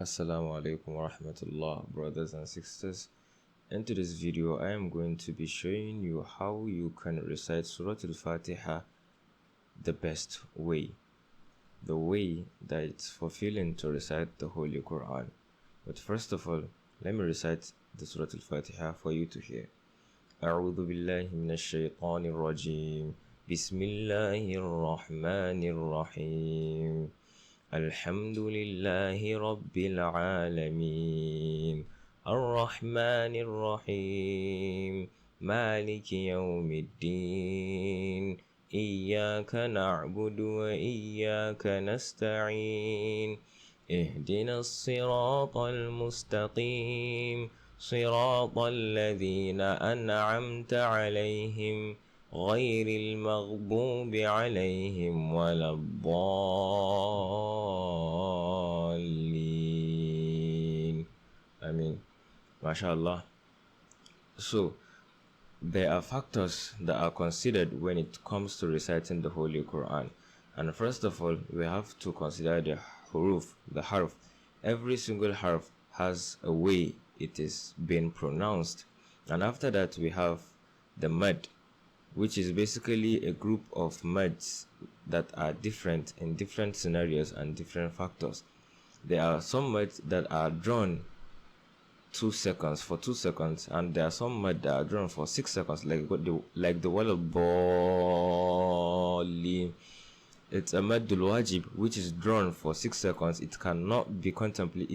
Assalamu alaikum wa rahmatullah, brothers and sisters. In today's video, I am going to be showing you how you can recite Suratul Fatiha the best way. The way that it's fulfilling to recite the Holy Qur'an. But first of all, let me recite the Suratul Fatiha for you to hear. أعوذ بالله من الشيطان الرجيم بسم الله الرحمن الرحيم الحمد لله رب العالمين الرحمن الرحيم مالك يوم الدين إياك نعبد وإياك نستعين اهدنا الصراط المستقيم صراط الذين أنعمت عليهم غير المغضوب عليهم ولا الضالين. MashaAllah. So, there are factors that are considered when it comes to reciting the Holy Quran. And first of all, we have to consider the huruf, the harf. Every single harf has a way it is being pronounced. And after that, we have the mad, which is basically a group of mads that are different in different scenarios and different factors. There are some mads that are drawn 2 seconds for 2 seconds, and there are some mads that are drawn for 6 seconds, like the wal bali. It's a maddul wajib, which is drawn for 6 seconds. It cannot be contemplated.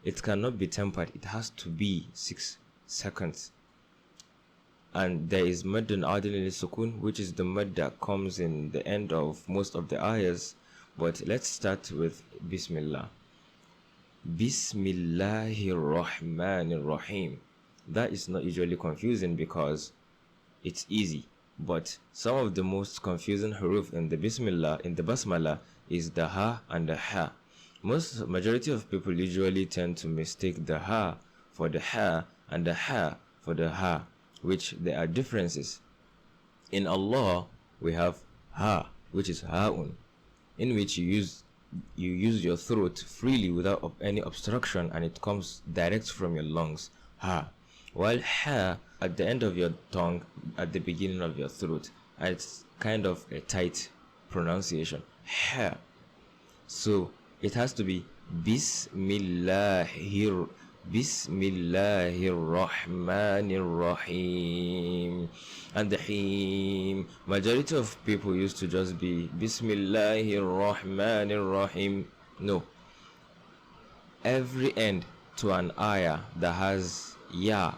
It cannot be tempered. It has to be 6 seconds. And there is maddun adil al-sukun, which is the mad that comes in the end of most of the ayahs. But let's start with Bismillah. Bismillahir Rahmanir Rahim. That is not usually confusing because it's easy. But some of the most confusing huruf in the Bismillah, in the Basmala, is the ha and the ha. Majority of people usually tend to mistake the ha for the ha and the ha for the ha, which there are differences. In Allah, we have ha, which is ha'un, in which you use your throat freely without any obstruction, and it comes direct from your lungs, ha. While ha at the end of your tongue, at the beginning of your throat, and it's kind of a tight pronunciation, ha. So it has to be Bismillahir Rahmanir Rahim. And the him, majority of people used to just be Bismillahir Rahmanir Rahim. No, every end to an ayah that has ya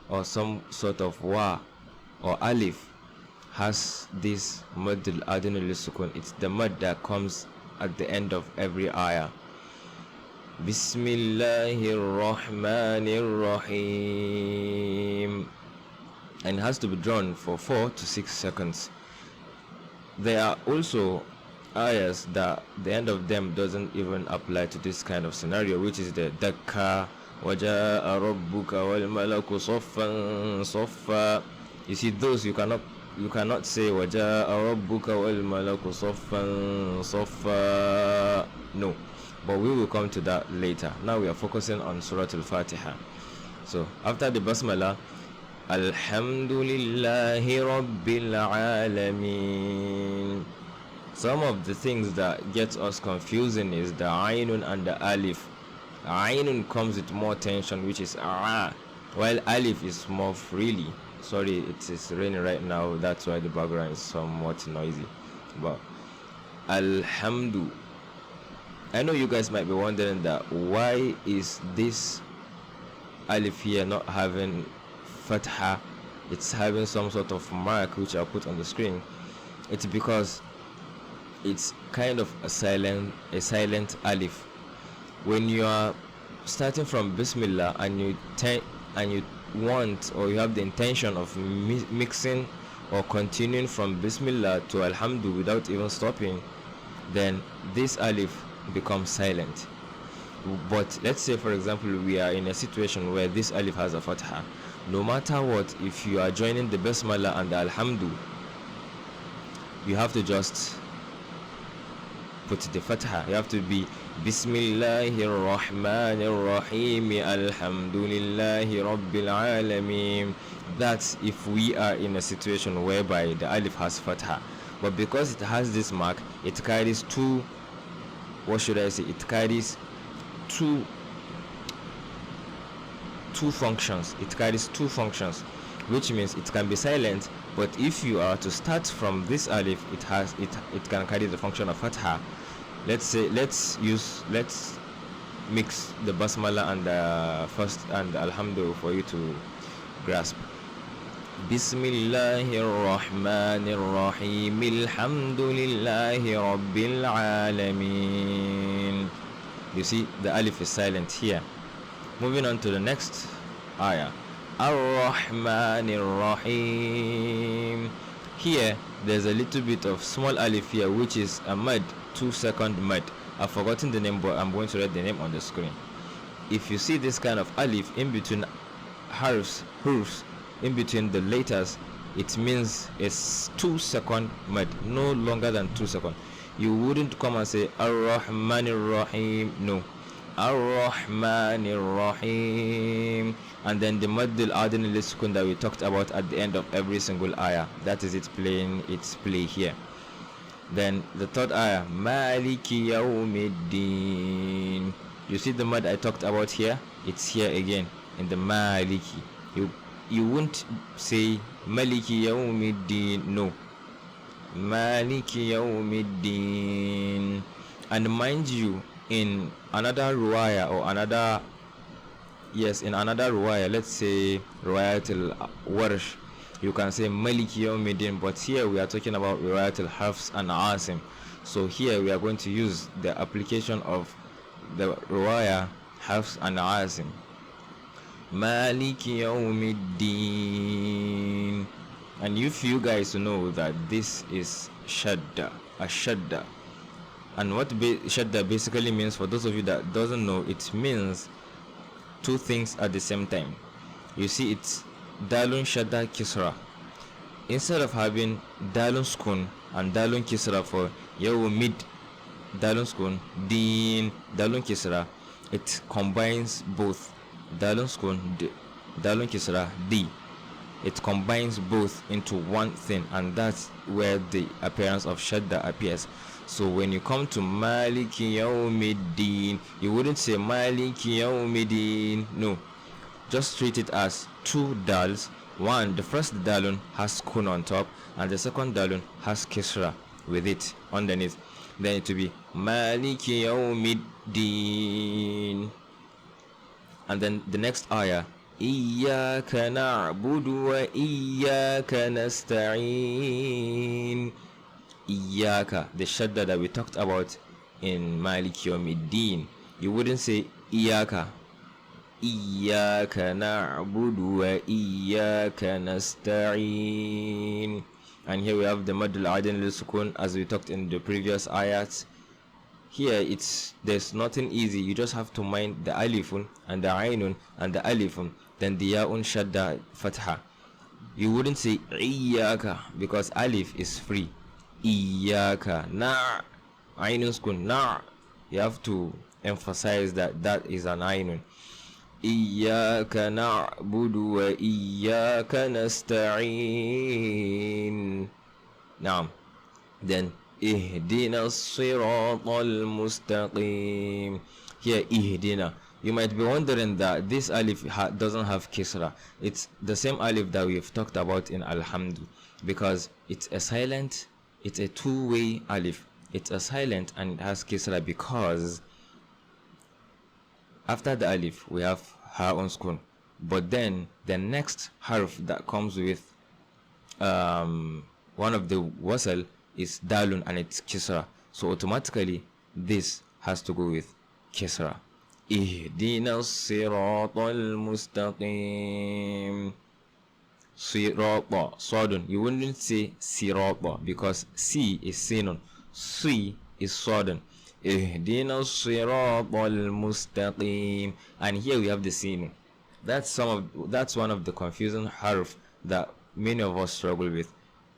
or some sort of wa or alif has this mad al-adin al-sukun. It's the mad that comes at the end of every ayah. Bismillahir Rahmanir Rahim, and it has to be drawn for 4 to 6 seconds. There are also ayahs that the end of them doesn't even apply to this kind of scenario, which is the dakka waja'a rabbuka wal malaku saffan saffa. You see, those you cannot say waja'a rabbuka wal malaku saffan saffa. No, but we will come to that later. Now we are focusing on Suratul Fatiha. So after the Basmala, Alhamdulillahi Rabbil Alameen. Some of the things that get us confusing is the Ainun and the Alif. Ainun comes with more tension, which is ah, while Alif is more freely. Sorry, it is raining right now, that's why the background is somewhat noisy. But Alhamdu, I know you guys might be wondering that why is this alif here not having fatha? It's having some sort of mark, which I'll put on the screen. It's because it's kind of a silent alif. When you are starting from Bismillah and you want, or you have the intention of mixing or continuing from Bismillah to Alhamdu without even stopping, then this alif becomes silent. But let's say, for example, we are in a situation where this alif has a fatha. No matter what, if you are joining the Basmala and the Alhamdu, you have to just put the fatha. You have to be Bismillahir Rahmanir Rahim. Alhamdulillahi Rabbil Alameen. That's if we are in a situation whereby the alif has fatha. But because it has this mark, it carries two, what should I say? It carries two functions. It carries two functions, which means it can be silent, but if you are to start from this alif, it can carry the function of fatha. Let's mix the basmala and the first and alhamdu for you to grasp. Bismillahir Rahmanir Rahim. Alhamdulillahi Rabbil Alameen. You see, the alif is silent here. Moving on to the next ayah. Ar-Rahmanir Rahim. Here, there's a little bit of small alif here, which is a mud, 2-second mud. I've forgotten the name, but I'm going to write the name on the screen. If you see this kind of alif in between hurufs, in between the letters, it means it's 2-second mud, no longer than 2 seconds. You wouldn't come and say Ar-Rahmanir Rahim. No. Ar-Rahmanir Rahim. And then the Maddul Adin Liskun that we talked about at the end of every single ayah. That is it playing its play here. Then the third ayah, Maliki Yawmiddin. You see the mud I talked about here? It's here again in the Maliki. You won't say Maliki Yawmiddin. No. Maliki Yawmiddin. And mind you, in another ruwaya or another ruwaya, let's say Riwayat al-Warsh, you can say Maliki Yawmiddin, but here we are talking about Riwayat al-Hafs and Asim. So here we are going to use the application of the ruwaya Hafs and Asim. Maliki Yawmiddin. And if you guys know that this is shadda, a shadda, and what shadda basically means, for those of you that doesn't know, it means two things at the same time. You see, it's dalun shadda kisra. Instead of having dalun skun and dalun kisra for yawmid, dalun skun, din, dalun kisra, it combines both dalun skun, dalun kisra, di. It combines both into one thing, and that's where the appearance of shadda appears. So when you come to Maliki Yawmiddin, you wouldn't say Maliki Yawmiddin. No, just treat it as two dals. One, the first dalun has kun on top, and the second dalun has kisra with it underneath. Then it will be Maliki Yawmiddin. And then the next ayah, Iyyaka na'budu wa iyyaka nasta'in. Iyyaka, the shadda that we talked about in Maliki Yawmiddin. You wouldn't say Iyyaka. Iyyaka na'budu wa iyyaka nasta'in. And here we have the Maddul Adin Sukun, as we talked in the previous ayats. Here there's nothing easy. You just have to mind the alifun and the ainun and the alifun, then the yaun shadda fatha. You wouldn't say Iyyaka because alif is free. Iyyaka na ainun skun na. You have to emphasize that is an ainun. Iyyaka na'budu wa iyyaka nasta'in. Now, then Ihdina Siratul Mustaqim. Here, Ihdina. You might be wondering that this alif doesn't have kisra. It's the same alif that we've talked about in Alhamdu, because it's a silent, it's a two-way alif. It's a silent and it has kisra because after the alif we have ha'un skun, but then the next harf that comes with one of the wasal is dalun and it's kisra, so automatically this has to go with kisra. Ihdina siratal mustaqim. Sirata, sodun. You wouldn't say sirata because C is sinun, C is sodun. Ihdina siratal mustaqim. And here we have the sinun. That's one of the confusing harf that many of us struggle with.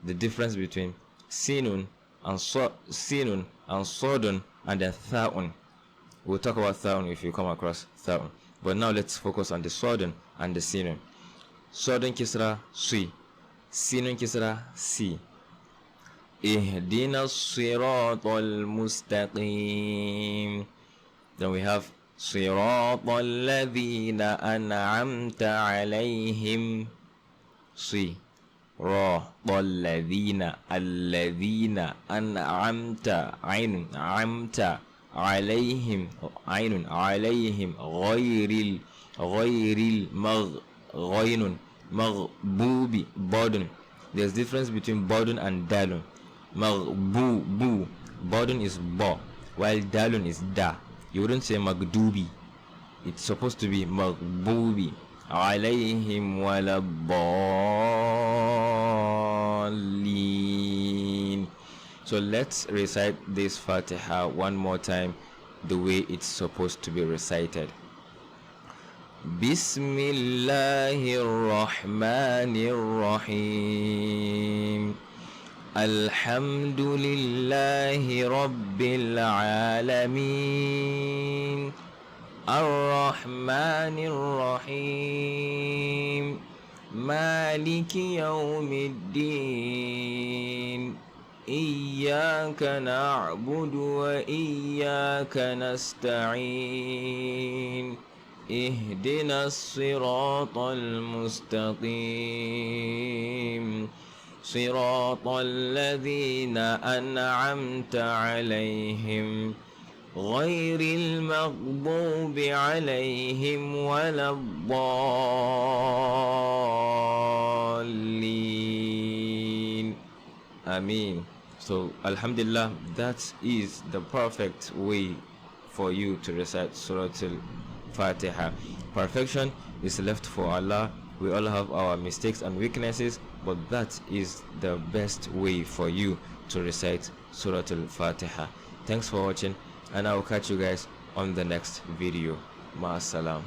The difference between sinun and sodun and then tha'un. We'll talk about Tha'un if you come across Tha'un. But now let's focus on the Sodun and the Sinun. Sodun Kisra, Si. Sinun Kisra, Si. Ihdina Siratal Mustaqim. Then we have Siratal Ladhina An'amta Alayhim. Si. Alladhina an'amta amta alayhim ainun alayhim ghayril maghbubi bodun. There's difference between bodun and dalun. Maghbubu, bodun is bo, while dalun is da. You wouldn't say maghdubi, it's supposed to be maghbubi alayhim waladdallin. So let's recite this Fatiha one more time the way it's supposed to be recited. Bismillahir Rahmanir Rahim. Alhamdulillahi Rabbil Alameen. Ar-Rahmanir Rahim. Maliki Yawmiddin. Iyyaka na'budu wa iyyaka nasta'in. Ihdina as-siratal mustaqim. Siratal ladhina an'amta alayhim. Ghayril maghdubi alayhim waladdallin. Ameen. So Alhamdulillah, that is the perfect way for you to recite Suratul Fatiha. Perfection is left for Allah. We all have our mistakes and weaknesses, but that is the best way for you to recite Suratul Fatiha. Thanks for watching, and I will catch you guys on the next video. Ma'assalam.